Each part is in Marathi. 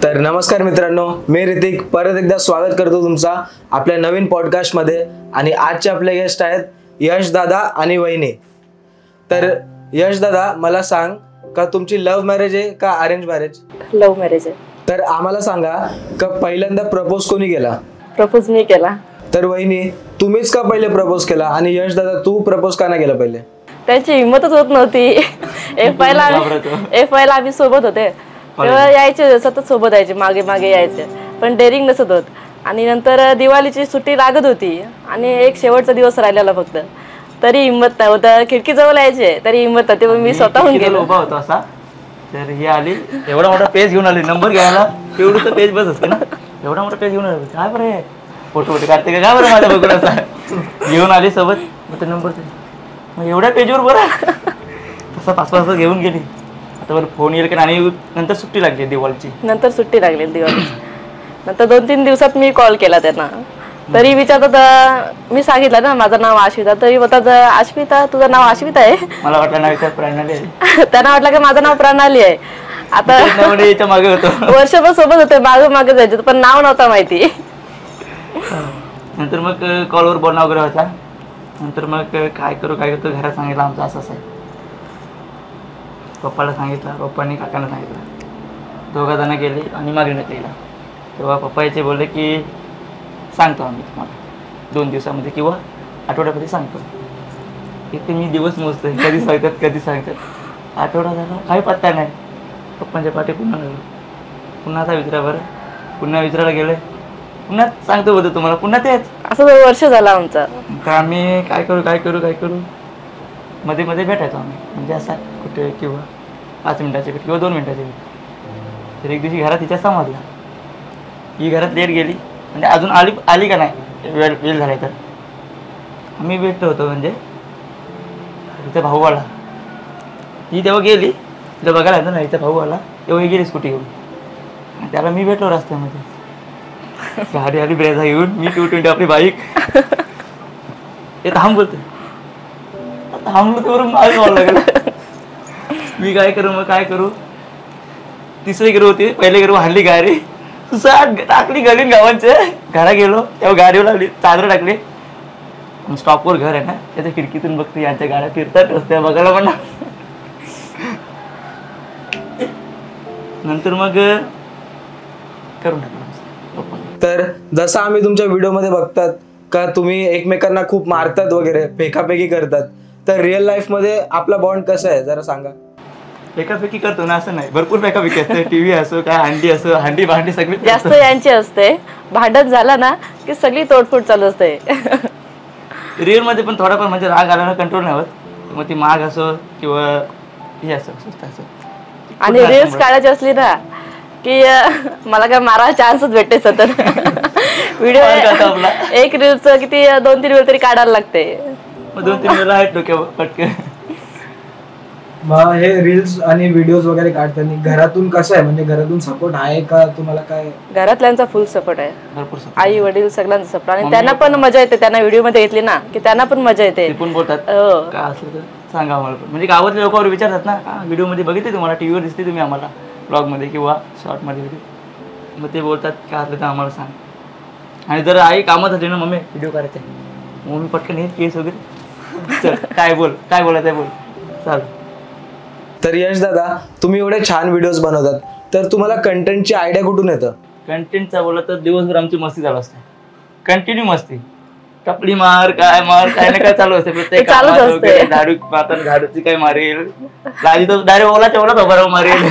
तर नमस्कार मित्रांनो, मी ऋतिक परत एकदा स्वागत करतो तुमचा आपल्या नवीन पॉडकास्टमध्ये. आणि आजचे आपले गेस्ट आहेत यश दादा आणि वहिनी. तर यश दादा, मला सांग का तुमची लव्ह मॅरेज आहे का अरेंज मॅरेज? लव्ह मॅरेज आहे. तर आम्हाला सांगा का पहिल्यांदा प्रपोज कोणी केला? प्रपोज मी केला. तर वहिनी, तुम्हीच का पहिले प्रपोज केला? आणि यश दादा, तू प्रपोज का नाही केला पहिले? त्याची हिंमतच होत नव्हती. एफ वायला आम्ही सोबत होते तेव्हा यायचे, सतत सोबत यायचे, मागे मागे यायचे, पण डेअरिंग नसत होत. आणि नंतर दिवाळीची सुट्टी लागत होती आणि एक शेवटचा दिवस राहिलेला फक्त, तरी हिंमत नाही होता. खिडकी जवळ यायचे तरी हिंमत नव्हती, मी स्वतःहून गेलो. उभा होतो असा, तर ही आली, एवढा मोठा पेज घेऊन आली, नंबर घ्यायला एवढं तर पेज बस असते ना, एवढा मोठा पेज घेऊन आली. काय बरं फोटो फोटो काढते का, काय बरं माझ्या बघून असा घेऊन आली सोबत. मग नंबर मग एवढ्या पेजवर बरं तसा 5 वाजता घेऊन गेली. आता बरं फोन येईल का, आणि नंतर सुट्टी लागली दिवाळीची. नंतर सुट्टी लागली दिवाळीची. नंतर 2-3 दिवसात मी कॉल केला त्यांना, तरी विचारतात, मी सांगितलं ना माझं नाव आश्विता, तरी होतात आश्विता तुझं नाव आश्विता आहे? मला वाटलं नाव प्रणाली आहे. त्यांना वाटलं की माझं नाव प्रणाली आहे. आता याच्या मागे होतो, वर्षभर सोबत होते, मागे मागे जायचे, पण नाव नव्हतं माहिती. नंतर मग कॉलवर बोलणं वगैरे होता. नंतर मग काय करू घरात सांगितलं आमचं असं आहे. पप्पाला सांगितलं, पप्पांनी काकांना सांगितलं, 2 जण गेले आणि मागणी केला. तेव्हा पप्पा याचे बोलले की सांगतो आम्ही तुम्हाला 2 दिवसामध्ये किंवा आठवड्यामध्ये सांगतो. इथे मी दिवस मोजतोय, कधी सांगतात. आठवडा झाला, काही पत्ता नाही. पप्पांच्या पाठी पुन्हा गेलो, पुन्हा आता विचारा बरं, पुन्हा विचारायला गेले, पुन्हा सांगतो बोलतो तुम्हाला, पुन्हा तेच. असं वर्ष झालं आमचं. तर आम्ही काय करू मध्ये मध्ये भेटायचो आम्ही, म्हणजे असा कुठे किंवा 5 मिनिटाची भेट किंवा 2 मिनिटाची भेट. तर एक दिवशी घरात तिच्या समजला, ही घरात लेट गेली, म्हणजे अजून आली का नाही, वेळ झाला. तर आम्ही भेटलो होतो, म्हणजे तिचा भाऊ आला. ही तेव्हा गेली, तिला बघायला येतं ना, हिचा भाऊ आला तेव्हा ही गेली स्कूटी घेऊन. त्याला मी भेटलो रस्त्यामध्ये, गाडी आली ब्रेझा घेऊन, मी 220 आपली बाईक. हे थांब बोलते, थांबलो तेवढं माझं बोलायला लागलं. मी काय करू, तिसरी गिरू होती, पहिले गिरू हल्ली गाडी टाकली गलीन गावांचे. घरा गेलो तेव्हा गाडीवर लागली, चादर टाकली. स्टॉपवर घर आहे ना, त्याच्या खिडकीतून बघते यांच्या गाड्या फिरतात रस्त्या बघायला. पण नंतर मग करून टाकलं. तर जसं आम्ही तुमच्या व्हिडिओमध्ये बघतात का तुम्ही एकमेकांना खूप मारतात वगैरे, फेकाफेकी करतात, तर रिअल लाईफ मध्ये आपला बॉन्ड कसा आहे जरा सांगा. फेकाफेकी करतो ना असं नाही, भरपूर फेकाफेकी असते. टीव्ही असो काय, हंडी भांडी सगळी जास्त यांची असते. भांडण झाला ना की सगळी तोडफोड चालू असते. रिअल मध्ये पण थोडाफार म्हणजे राग आल्यानं कंट्रोल नाही होत. मग ती माग असो किंवा हे असो असो. आणि रील्स काढायची असली ना की मला काय मारा चान्सच भेटते सतत. व्हिडिओ एक रील्स किती 2-3 वेळ तरी काढायला लागते. मग 2-3 वेळा आहेत डोक्यावर पटकन. मग हे रील्स आणि व्हिडिओज वगैरे काढताना घरातून कसं आहे, म्हणजे घरातून सपोर्ट आहे का तुम्हाला? काय घरातल्यांचा फुल सपोर्ट आहे, भरपूर आई वडील सगळ्यांचा सपोर्ट. आणि त्यांना पण मजा येते, त्यांना व्हिडिओ मध्ये घेतली ना की त्यांना पण मजा येते. ते पण बोलतात काय असलं तर सांगा आम्हाला पण. म्हणजे गावातल्या लोकांवर विचारतात ना, व्हिडिओ मध्ये बघितले तुम्हाला, टीव्हीवर दिसते तुम्ही आम्हाला, ब्लॉग मध्ये किंवा शॉर्ट मध्ये व्हिडिओ. मग ते बोलतात काय असलं तर आम्हाला सांग. आणि जर आई कामात झाली ना, मम्मी व्हिडिओ करायचा आहे, मम्मी पटकन हे केस वगैरे, चल काय बोलायचं आहे बोल, चाल. तर यश दादा, तुम्ही एवढे छान व्हिडिओज बनवतात, तर तुम्हाला कंटेंटची आयडिया कुठून येतं? कंटेंटचा बोलला तर दिवसभर आमची मस्ती चालू असते, कंटिन्यू मस्ती. टपली मार काय ना काय चालू असते. प्रत्येक झाडूची काय मारेल, लाजी तर डायरेक्ट ओलाच्या ओला बरोबर मारेल,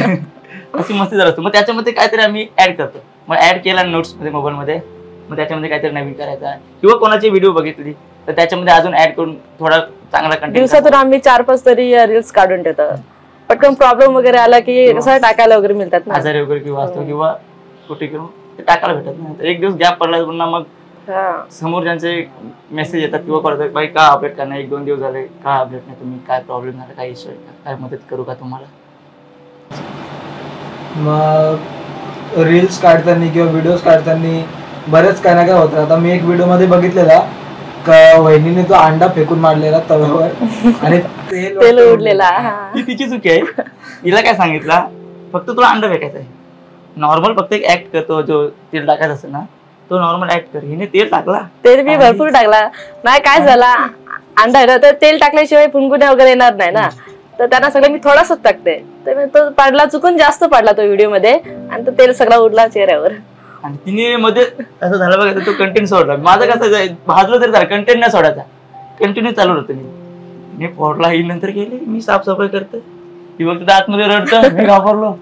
अशी मस्ती चालू असते. मग त्याच्यामध्ये काहीतरी आम्ही ऍड करतो. मग ऍड केला नोट्स मध्ये मोबाईल मध्ये, मग त्याच्यामध्ये काहीतरी नवीन करायचा किंवा कोणाची व्हिडिओ बघितली तर त्याच्यामध्ये अजून ऍड करून थोडा चांगला कंटेंट. दिवसातून आम्ही 4-5 तरी रील्स काढून ठेवतो. पटकन प्रॉब्लेम वगैरे आला की कसं टाकायला वगैरे मिळतात ना, आजारी वगैरे किंवा असतो किंवा कुठे किंवा ते टाकायला भेटत नाही. एक दिवस गॅप पडला पुन्हा मग समोर ज्यांचे मेसेज येतात किंवा कळतात, बाई का अपडेट करणार, 1-2 दिवस झाले का अपडेट नाही तुम्ही, काय प्रॉब्लेम झाला, काय इश्यू आहे का, काय मदत करू का तुम्हाला. मग रील्स काढताना किंवा व्हिडिओज काढताना बरेच काय ना काय होतं. आता मी एक व्हिडिओ मध्ये बघितलेला का वहिनीने तो अंडा फेकून मारलेला तव्यावर आणि तेल उडलेला. ती तिची चुकी आहे. तिला काय सांगितलं, फक्त तुला अंडा फेकायचं आहे, नॉर्मल फक्त एक ऍक्ट करतो, जो तेल टाकायचं असतं ना तो नॉर्मल ऍक्ट कर. हिने तेल टाकला, तेल मी भरपूर टाकला. नाही काय झाला, अंडा आहे ना तर तेल टाकल्याशिवाय फुंकुण्या वगैरे येणार नाही ना, तर त्यांना सगळं मी थोडासाच टाकते. तर तो पडला, चुकून जास्त पडला तो व्हिडिओ मध्ये आणि तो तेल सगळा उडला चेहऱ्यावर. आणि तिने मध्ये असं झालं बघा, तो कंटेंट सोडला. माझं कसं भाजलं तरी झालं, कंटेंट नाही सोडायचा, कंटिन्यू चालू होतं. मी फोडला, ही नंतर गेले, मी साफसफाई करते, ती फक्त आतमध्ये रडतं, मी घाबरलो.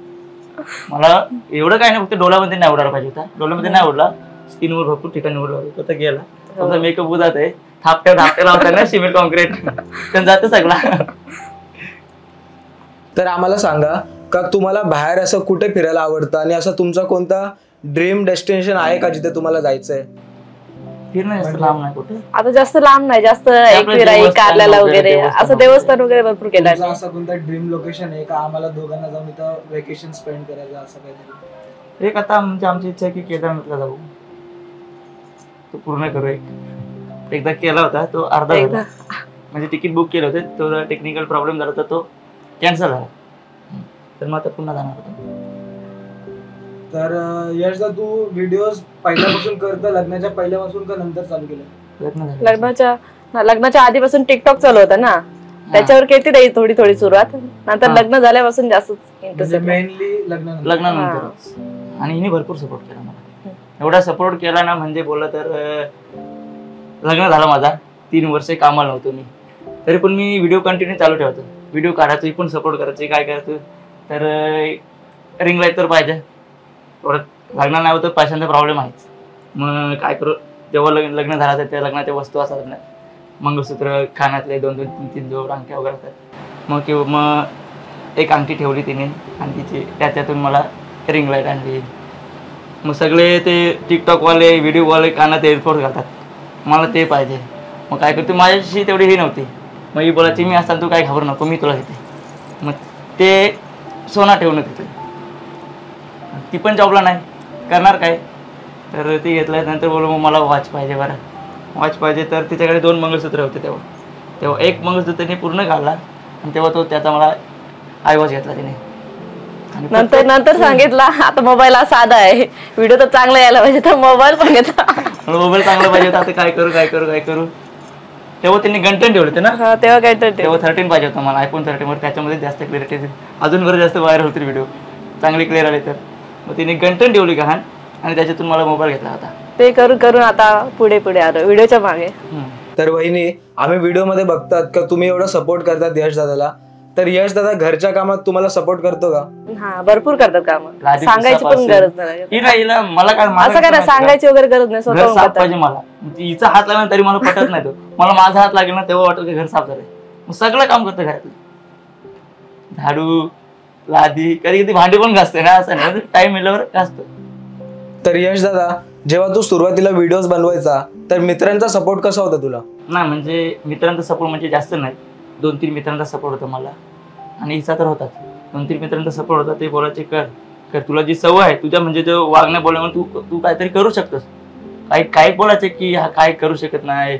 मला एवढं काय नाही, फक्त डोळ्यामध्ये नाही उडायला पाहिजे होता, डोळ्यामध्ये नाही उडला, स्किनवर भरपूर ठिकाणी उडला होता. तर गेला तुमचा मेकअप उदात आहे, थापट्या लावता ना सिमेंट कॉन्क्रीट पण जातं सगळा. तर आम्हाला सांगा का तुम्हाला बाहेर असं कुठे फिरायला आवडतं आणि असं तुमचा कोणता ड्रीम डेस्टिनेशन आहे का जिथे तुम्हाला जायचंय? फिरणं जास्त लांब नाही कुठे, आता जास्त लांब नाही, जास्त एकविराई, कारल्याला वगैरे असं देवस्थान वगैरे भरपूर केलं. तुमचं असं कोणता ड्रीम लोकेशन आहे का आम्हाला दोघांना जाऊन इथं वेकेशन स्पेंड करायचं असं काहीतरी? एक आता म्हणजे आमची इच्छा आहे की केदारनाथला जाऊ, तो पूर्ण करू. एकदा केला होता तो अर्धा झाला. म्हणजे तिकीट बुक केलं होतं, तो टेक्निकल प्रॉब्लेम झाला तर तो कॅन्सल झाला, तर मग आता पुन्हा जाणार होतो. तर यशदा, तू व्हिडिओज पहिल्यापासून करतो, लग्नाच्या पहिल्यापासून का नंतर चालू केलं? लग्न झालं, लग्नाच्या आधीपासून टिकटॉक चालू होता ना, त्याच्यावर केली नाही थोडी थोडी सुरुवात. नंतर लग्न झाल्यापासून जास्त इंटरेस्ट, मेनली लग्नानंतर. आणि हिने भरपूर सपोर्ट केला मला, एवढा सपोर्ट केला ना, म्हणजे बोललं तर लग्न झालं माझा 3 वर्ष कामाला नव्हतो मी, तरी पण मी व्हिडिओ कंटिन्यू चालू ठेवतो, व्हिडिओ काढायचो, पण सपोर्ट करायचे. काय करायचं तर रिंग लाईट तर पाहिजे, परत लग्न नाही होतं, पैशांचा प्रॉब्लेम आहेच. मग काय करू, जेव्हा लग्न झालं तर त्या लग्नाच्या वस्तू असतात ना, मंगळसूत्र, खाण्यातले 2-2, 3-3 जोड अंगठ्या वगैरे असतात. मग एक अंगठी ठेवली तिने आणि तिची त्याच्यातून मला रिंग लाईट आणली. मग सगळे ते टिकटॉकवाले, व्हिडिओवाले कानात एअरपोर्ट घालतात, मला ते पाहिजे. मग काय करतो, माझ्याशी तेवढी ही नव्हती. मग ही बोलायची मी असताना तू काय घाबरू नको, मी तुला घेते. मग ते सोना ठेवणं तिथे, ती पण जॉबला नाही, करणार काय, तर ती घेतल्यानंतर बोलू मग मला वॉच पाहिजे. बरं वॉच पाहिजे, तर तिच्याकडे 2 मंगळसूत्र होते तेव्हा एक मंगळसूत्र तिने पूर्ण घालला आणि तेव्हा तो त्याचा मला आयवॉच घेतला तिने. नंतर सांगितला आता मोबाईल साधा आहे, व्हिडिओ तर चांगला यायला पाहिजे, तर मोबाईल पण घेतला. मोबाईल चांगला पाहिजे होता, आता काय करू. तेव्हा त्यांनी कंटेंट ठेवले होते ना, तेव्हा कंटेंट, तेव्हा 13 पाहिजे होता मला, iPhone 13 वर, त्याच्यामध्ये जास्त क्लिअरिटी, अजून बरं जास्त व्हायरल होतील व्हिडिओ, चांगली क्लिअर आले. तर मग तिने कंटेंट ठेवली गहाण आणि त्याच्यातून मला मोबाईल घेतला होता. ते करून आता पुढे आलो व्हिडिओच्या मागे. तर वहिनी, आम्ही व्हिडिओ मध्ये बघतात का तुम्ही एवढा सपोर्ट करतात यश दादाला, तर यश दादा घरच्या कामात तुम्हाला सपोर्ट करतो का? हा, भरपूर करतात काम, सांगायची पण गरज नाही. मला काय असं काय सांगायची वगैरे गरज नाही, स्वतः साफ पाहिजे मला. हिचा हात लागला तरी मला पटत नाही, तो मला माझा हात लागेल ना तेव्हा वाटत की घर साफ झालंय. मग सगळं काम करतो घरातलं, झाडू, लादी, कधी भांडी पण घासते ना, असं नाही, टाइम मिळाल्यावर घासतो. तर यश दादा, जेव्हा तू सुरुवातीला व्हिडिओज बनवायचा तर मित्रांचा सपोर्ट कसा होता तुला? नाही म्हणजे मित्रांचा सपोर्ट म्हणजे जास्त नाही, 2-3 मित्रांचा सपोर्ट होता मला, आणि हिचा तर होताच. 2-3 मित्रांचा सपोर्ट होता, ते बोलायचे कर तुला जी सवय आहे तुझ्या, म्हणजे जो वागण्या बोलण्यामुळे तू काहीतरी करू शकतोस. काही बोलायचे की हा काय करू शकत नाही,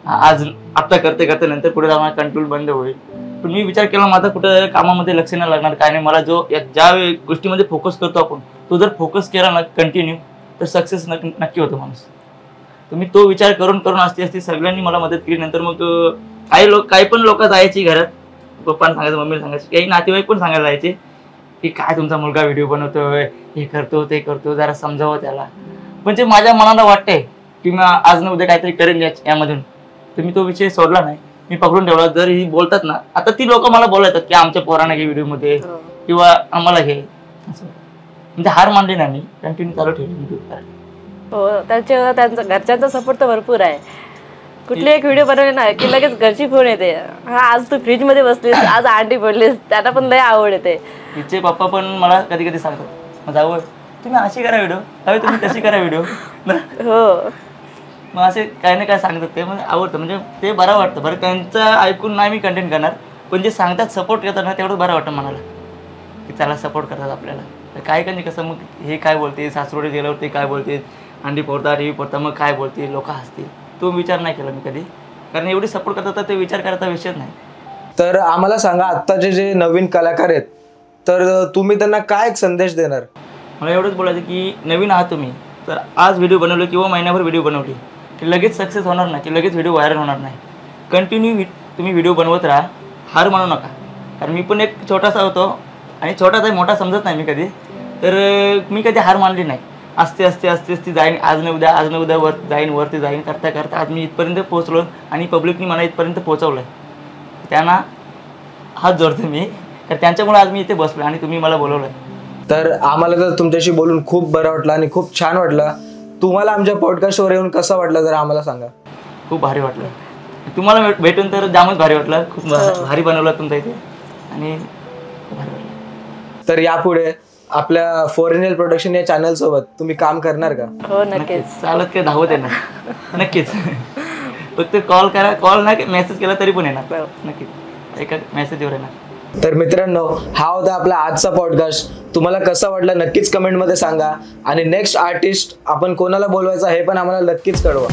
आज आता करते नंतर पुढे जाऊन कंट्रोल बंद होईल. पण मी विचार केला, माझा कुठं कामामध्ये लक्ष नाही लागणार, काय नाही, मला ज्या गोष्टीमध्ये फोकस करतो आपण, तो जर फोकस केला ना कंटिन्यू, तर सक्सेस नक्की होतो माणूस. तर मी तो विचार करून असती सगळ्यांनी मला मदत केली. नंतर मग काही पण लोक जायची घरात, पप्पांना सांगायचं, मम्मीला सांगायचं, काही नातेवाईक पण सांगायला जायचे की काय तुमचा मुलगा व्हिडिओ बनवतोय, हे करतो ते करतो, जरा समजावं त्याला. म्हणजे माझ्या मनाला वाटतंय की मी आज न उद्या काहीतरी करेन यामधून, तर मी तो विषय सोडला नाही, मी पकडून ठेवला. जर ही बोलतात ना, आता ती लोक मला बोलतात की आमच्या पोरांना घे व्हिडिओ मध्ये किंवा आम्हाला घे, असं म्हणजे हार मानली नाही, मी कंटिन्यू चालू ठेवली. हो, त्यांचा घरच्यांचा सपोर्ट तर भरपूर आहे. कुठली एक व्हिडिओ बनवली ना की लगेच घरची फोन येते, हा आज तू फ्रीज मध्ये बसलीस, आज अंडी पडलीस, त्यांना पण लय आवड येते. तिचे पप्पा पण मला कधी कधी सांगतात, मग जाऊ तुम्ही अशी करा व्हिडिओ, तुम्ही तशी करा व्हिडिओ. हो, मग असे काही ना काय सांगतात, ते म्हणजे आवडतं, म्हणजे ते बरं वाटतं. बरं त्यांचं ऐकून नाही मी कंटेंट करणार, पण जे सांगतात सपोर्ट करतात ना, तेवढं बरं वाटतं मनाला की त्याला सपोर्ट करतात आपल्याला. तर काय काही कसं, मग हे काय बोलते, सासरोडे गेल्यावर ते काय बोलते, अंडी पोडता टी व्ही पोडता, मग काय बोलते, लोक हसतील, तो विचार नाही केला मी कधी, कारण एवढी सपोर्ट करतात तर ते विचार करायचा विषयच नाही. तर आम्हाला सांगा, आत्ताचे जे नवीन कलाकार आहेत, तर तुम्ही त्यांना काय एक संदेश देणार? मला एवढंच बोलायचं की नवीन आहात तुम्ही तर आज व्हिडिओ बनवले किंवा महिन्याभर व्हिडिओ बनवली की लगेच सक्सेस होणार नाही की लगेच व्हिडिओ व्हायरल होणार नाही. कंटिन्यू तुम्ही व्हिडिओ बनवत राहा, हार मानू नका. कारण मी पण एक छोटासा होतो आणि छोटासा मोठा समजत नाही मी कधी, तर मी कधी हार मानली नाही. आस्ते आस्ते जाईन, आज न उद्या वरती जाईन करता करता आज मी इथपर्यंत पोहोचलो आणि पब्लिकनी मला इथपर्यंत पोहोचवलं आहे. त्यांना हात जोडतो मी, तर त्यांच्यामुळे आज मी इथे बसलो आणि तुम्ही मला बोलवलं. तर आम्हाला तर तुमच्याशी बोलून खूप बरं वाटलं आणि खूप छान वाटलं. तुम्हाला आमच्या पॉडकास्टवर येऊन कसं वाटलं जरा आम्हाला सांगा. खूप भारी वाटलं, तुम्हाला भेटून तर जामच भारी वाटलं. खूप भारी बनवलं तुमच्या इथे आणि खूप भारी वाटलं. तर यापुढे आपल्या फॉरेनियल प्रोडक्शन या चॅनल सोबत तुम्ही काम करणार का? हो नक्कीच. चालत काय धावत येणार नक्कीच. फक्त कॉल करा, कॉल नाही मेसेज केला तरी पण येणार नक्कीच, एका मेसेजवर येणार. तर मित्रांनो, हा होता आपला आजचा पॉडकास्ट. तुम्हाला कसा वाटला नक्कीच कमेंटमध्ये सांगा आणि नेक्स्ट आर्टिस्ट आपण कोणाला बोलवायचा हे पण आम्हाला नक्कीच कळवा.